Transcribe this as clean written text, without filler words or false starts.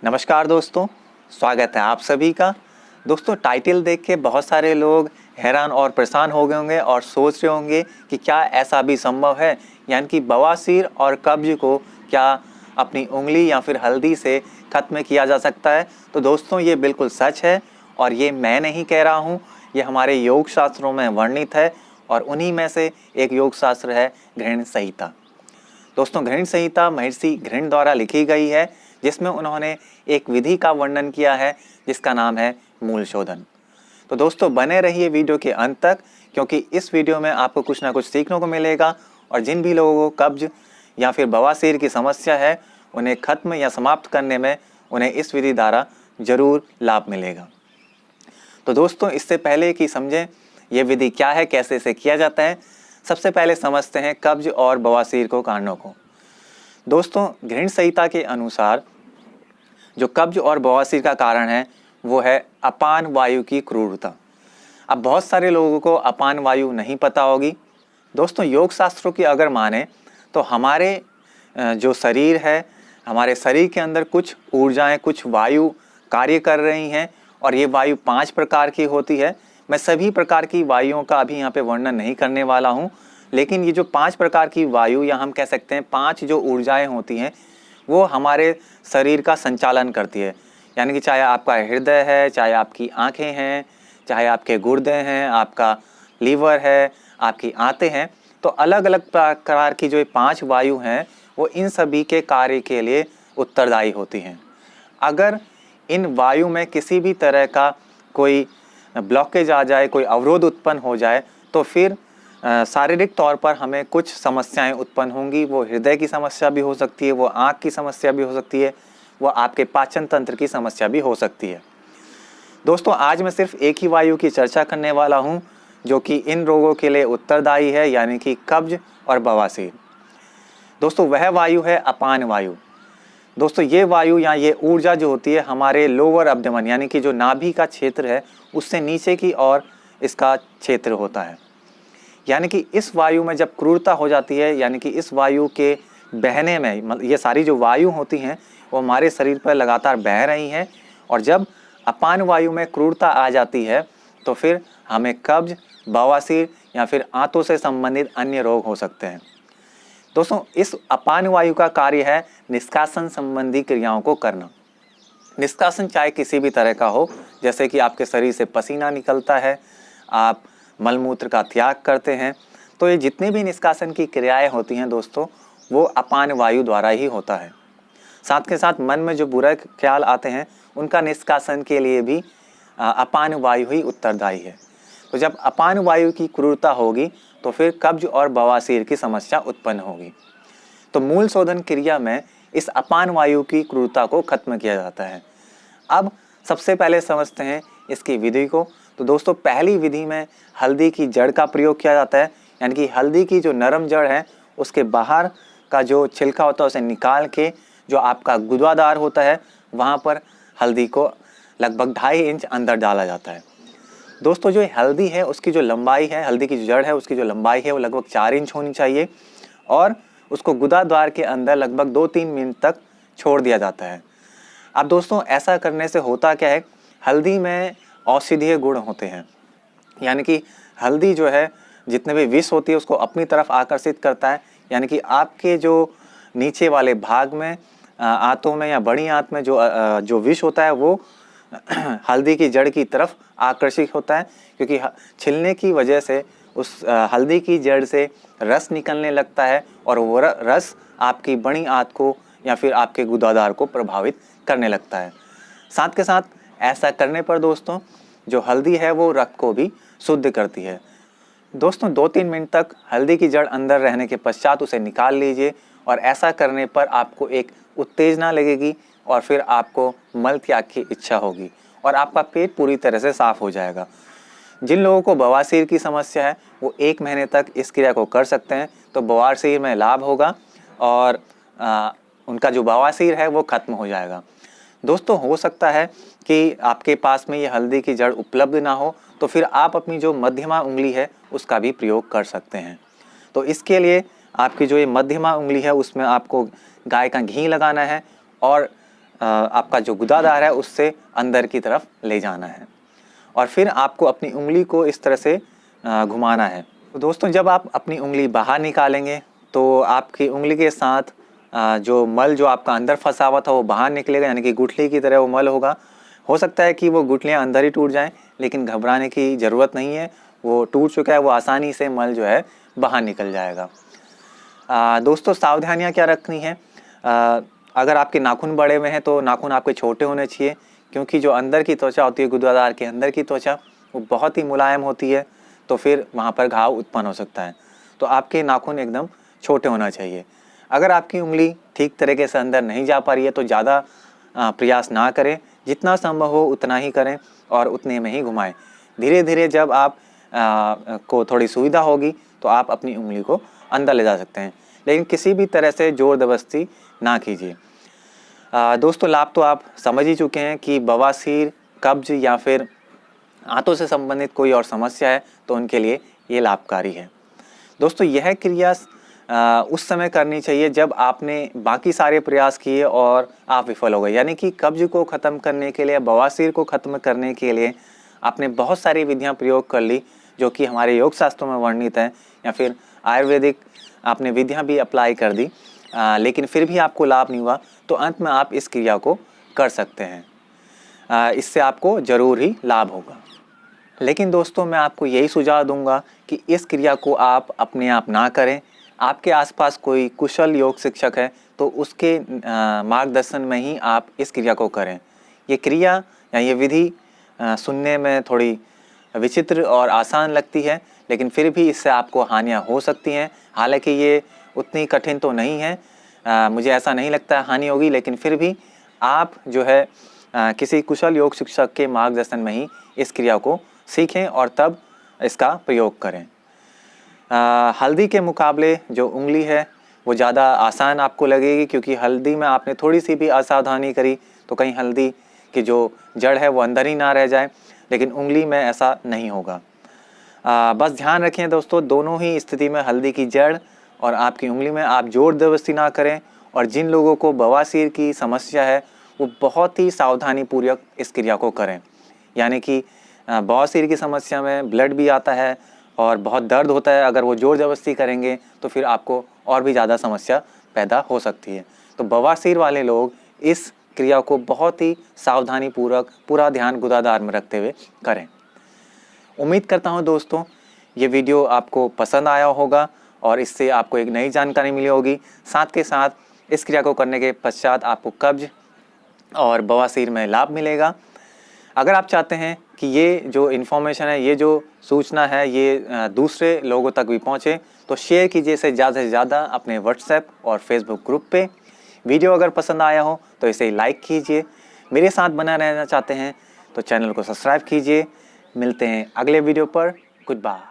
नमस्कार दोस्तों, स्वागत है आप सभी का। दोस्तों, टाइटल देख के बहुत सारे लोग हैरान और परेशान हो गए होंगे और सोच रहे होंगे कि क्या ऐसा भी संभव है, यानी कि बवासीर और कब्ज को क्या अपनी उंगली या फिर हल्दी से ख़त्म किया जा सकता है। तो दोस्तों, ये बिल्कुल सच है और ये मैं नहीं कह रहा हूँ, ये हमारे योग शास्त्रों में वर्णित है और उन्हीं में से एक योग शास्त्र है घृण संहिता। दोस्तों, घृण संहिता महर्षि घृण द्वारा लिखी गई है, जिसमें उन्होंने एक विधि का वर्णन किया है जिसका नाम है मूल शोधन। तो दोस्तों, बने रहिए वीडियो के अंत तक, क्योंकि इस वीडियो में आपको कुछ ना कुछ सीखने को मिलेगा और जिन भी लोगों को कब्ज या फिर बवासीर की समस्या है उन्हें खत्म या समाप्त करने में उन्हें इस विधि द्वारा जरूर लाभ मिलेगा। तो दोस्तों, इससे पहले कि समझें ये विधि क्या है, कैसे इसे किया जाता है, सबसे पहले समझते हैं कब्ज और बवासीर को कारणों को। दोस्तों, घृण संहिता के अनुसार जो कब्ज और बवासीर का कारण है वो है अपान वायु की क्रूरता। अब बहुत सारे लोगों को अपान वायु नहीं पता होगी। दोस्तों, योग शास्त्रों की अगर माने तो हमारे जो शरीर है, हमारे शरीर के अंदर कुछ ऊर्जाएं, कुछ वायु कार्य कर रही हैं और ये वायु 5 प्रकार की होती है। मैं सभी प्रकार की वायुओं का अभी यहाँ पे वर्णन नहीं करने वाला हूँ, लेकिन ये जो 5 प्रकार की वायु या हम कह सकते हैं 5 जो ऊर्जाएं होती हैं वो हमारे शरीर का संचालन करती है। यानी कि चाहे आपका हृदय है, चाहे आपकी आँखें हैं, चाहे आपके गुर्दे हैं, आपका लीवर है, आपकी आंतें हैं, तो अलग अलग प्रकार की जो ये 5 वायु हैं वो इन सभी के कार्य के लिए उत्तरदायी होती हैं। अगर इन वायु में किसी भी तरह का कोई ब्लॉकेज आ जाए, कोई अवरोध उत्पन्न हो जाए, तो फिर शारीरिक तौर पर हमें कुछ समस्याएं उत्पन्न होंगी। वो हृदय की समस्या भी हो सकती है, वो आँख की समस्या भी हो सकती है, वो आपके पाचन तंत्र की समस्या भी हो सकती है। दोस्तों, आज मैं सिर्फ एक ही वायु की चर्चा करने वाला हूँ जो कि इन रोगों के लिए उत्तरदायी है, यानी कि कब्ज और बवासीर। दोस्तों, वह वायु है अपान वायु। दोस्तों, ये वायु या ये ऊर्जा जो होती है हमारे लोअर अब्डोमेन यानी कि जो नाभि का क्षेत्र है उससे नीचे की ओर इसका क्षेत्र होता है। यानी कि इस वायु में जब क्रूरता हो जाती है, यानी कि इस वायु के बहने में, ये सारी जो वायु होती हैं वो हमारे शरीर पर लगातार बह रही हैं, और जब अपान वायु में क्रूरता आ जाती है तो फिर हमें कब्ज, बवासीर या फिर आंतों से संबंधित अन्य रोग हो सकते हैं। दोस्तों, इस अपान वायु का कार्य है निष्कासन संबंधी क्रियाओं को करना। निष्कासन चाहे किसी भी तरह का हो, जैसे कि आपके शरीर से पसीना निकलता है, आप मलमूत्र का त्याग करते हैं, तो ये जितनी भी निष्कासन की क्रियाएं होती हैं दोस्तों, वो अपान वायु द्वारा ही होता है। साथ के साथ मन में जो बुरे ख्याल आते हैं उनका निष्कासन के लिए भी अपान वायु ही उत्तरदायी है। तो जब अपान वायु की क्रूरता होगी तो फिर कब्ज और बवासीर की समस्या उत्पन्न होगी। तो मूल शोधन क्रिया में इस अपान वायु की क्रूरता को खत्म किया जाता है। अब सबसे पहले समझते हैं इसकी विधि को। तो दोस्तों, पहली विधि में हल्दी की जड़ का प्रयोग किया जाता है, यानी कि हल्दी की जो नरम जड़ है उसके बाहर का जो छिलका होता है उसे निकाल के जो आपका गुदादार होता है वहाँ पर हल्दी को लगभग 2.5 इंच अंदर डाला जाता है। दोस्तों, जो हल्दी है उसकी जो लंबाई है, हल्दी की जो जड़ है उसकी जो लंबाई है वो लगभग 4 इंच होनी चाहिए, और उसको गुदाद्वार के अंदर लगभग 2-3 मिनट तक छोड़ दिया जाता है। अब दोस्तों, ऐसा करने से होता क्या है, हल्दी में औषधीय गुण होते हैं, यानी कि हल्दी जो है जितने भी विष होती है उसको अपनी तरफ आकर्षित करता है। यानी कि आपके जो नीचे वाले भाग में, आंतों में या बड़ी आंत में जो विष होता है वो हल्दी की जड़ की तरफ आकर्षित होता है, क्योंकि छिलने की वजह से उस हल्दी की जड़ से रस निकलने लगता है और वो रस आपकी बड़ी आंत को या फिर आपके गुदादार को प्रभावित करने लगता है। साथ के साथ ऐसा करने पर दोस्तों जो हल्दी है वो रक्त को भी शुद्ध करती है। दोस्तों, 2-3 मिनट तक हल्दी की जड़ अंदर रहने के पश्चात उसे निकाल लीजिए, और ऐसा करने पर आपको एक उत्तेजना लगेगी और फिर आपको मल त्याग की इच्छा होगी और आपका पेट पूरी तरह से साफ हो जाएगा। जिन लोगों को बवासीर की समस्या है वो 1 महीने तक इस क्रिया को कर सकते हैं, तो बवासीर में लाभ होगा और उनका जो बवासीर है वो खत्म हो जाएगा। दोस्तों, हो सकता है कि आपके पास में ये हल्दी की जड़ उपलब्ध ना हो, तो फिर आप अपनी जो मध्यमा उंगली है उसका भी प्रयोग कर सकते हैं। तो इसके लिए आपकी जो ये मध्यमा उंगली है उसमें आपको गाय का घी लगाना है और आपका जो गुदादार है उससे अंदर की तरफ ले जाना है और फिर आपको अपनी उंगली को इस तरह से घुमाना है। तो दोस्तों जब आप अपनी उंगली बाहर निकालेंगे तो आपकी उंगली के साथ जो मल जो आपका अंदर फंसा हुआ था वो बाहर निकलेगा, यानी कि गुठली की तरह वो मल होगा। हो सकता है कि वो गुठलियाँ अंदर ही टूट जाएं, लेकिन घबराने की ज़रूरत नहीं है, वो टूट चुका है, वो आसानी से मल जो है बाहर निकल जाएगा। दोस्तों सावधानियाँ क्या रखनी है, अगर आपके नाखून बड़े हुए हैं तो नाखून आपके छोटे होने चाहिए, क्योंकि जो अंदर की त्वचा होती है, गुदादार के अंदर की त्वचा, वो बहुत ही मुलायम होती है, तो फिर वहाँ पर घाव उत्पन्न हो सकता है। तो आपके नाखून एकदम छोटे होना चाहिए। अगर आपकी उंगली ठीक तरीके से अंदर नहीं जा पा रही है तो ज़्यादा प्रयास ना करें, जितना संभव हो उतना ही करें और उतने में ही घुमाएं। धीरे धीरे जब आप को थोड़ी सुविधा होगी तो आप अपनी उंगली को अंदर ले जा सकते हैं, लेकिन किसी भी तरह से ज़ोर ज़बरदस्ती ना कीजिए। दोस्तों लाभ तो आप समझ ही चुके हैं कि बवासीर, कब्ज या फिर आंतों से संबंधित कोई और समस्या है तो उनके लिए ये लाभकारी है। दोस्तों यह क्रिया उस समय करनी चाहिए जब आपने बाकी सारे प्रयास किए और आप विफल हो गए, यानी कि कब्ज को ख़त्म करने के लिए, बवासीर को ख़त्म करने के लिए आपने बहुत सारी विधियां प्रयोग कर ली जो कि हमारे योग शास्त्रों में वर्णित है, या फिर आयुर्वेदिक आपने विधियां भी अप्लाई कर दी, लेकिन फिर भी आपको लाभ नहीं हुआ, तो अंत में आप इस क्रिया को कर सकते हैं। इससे आपको ज़रूर ही लाभ होगा। लेकिन दोस्तों मैं आपको यही सुझाव दूंगा कि इस क्रिया को आप अपने आप ना करें। आपके आसपास कोई कुशल योग शिक्षक है तो उसके मार्गदर्शन में ही आप इस क्रिया को करें। ये क्रिया या ये विधि सुनने में थोड़ी विचित्र और आसान लगती है, लेकिन फिर भी इससे आपको हानियाँ हो सकती हैं। हालांकि ये उतनी कठिन तो नहीं है, मुझे ऐसा नहीं लगता हानि होगी, लेकिन फिर भी आप जो है किसी कुशल योग शिक्षक के मार्गदर्शन में ही इस क्रिया को सीखें और तब इसका प्रयोग करें। हल्दी के मुकाबले जो उंगली है वो ज़्यादा आसान आपको लगेगी, क्योंकि हल्दी में आपने थोड़ी सी भी असावधानी करी तो कहीं हल्दी की जो जड़ है वो अंदर ही ना रह जाए, लेकिन उंगली में ऐसा नहीं होगा। बस ध्यान रखें दोस्तों, दोनों ही स्थिति में हल्दी की जड़ और आपकी उंगली में आप जोर जबरदस्ती ना करें। और जिन लोगों को बवासीर की समस्या है वो बहुत ही सावधानी पूर्वक इस क्रिया को करें, यानी कि बवासीर की समस्या में ब्लड भी आता है और बहुत दर्द होता है। अगर वो जोर जबरदस्ती करेंगे तो फिर आपको और भी ज़्यादा समस्या पैदा हो सकती है। तो बवासीर वाले लोग इस क्रिया को बहुत ही सावधानी पूर्वक पूरा ध्यान गुदादार में रखते हुए करें। उम्मीद करता हूँ दोस्तों ये वीडियो आपको पसंद आया होगा और इससे आपको एक नई जानकारी मिली होगी। साथ के साथ इस क्रिया को करने के पश्चात आपको कब्ज और बवासीर में लाभ मिलेगा। अगर आप चाहते हैं कि ये जो इन्फॉर्मेशन है, ये जो सूचना है, ये दूसरे लोगों तक भी पहुँचे, तो शेयर कीजिए इसे ज़्यादा से ज़्यादा अपने व्हाट्सएप और फेसबुक ग्रुप पे। वीडियो अगर पसंद आया हो तो इसे लाइक कीजिए। मेरे साथ बना रहना चाहते हैं तो चैनल को सब्सक्राइब कीजिए। मिलते हैं अगले वीडियो पर। Good bye.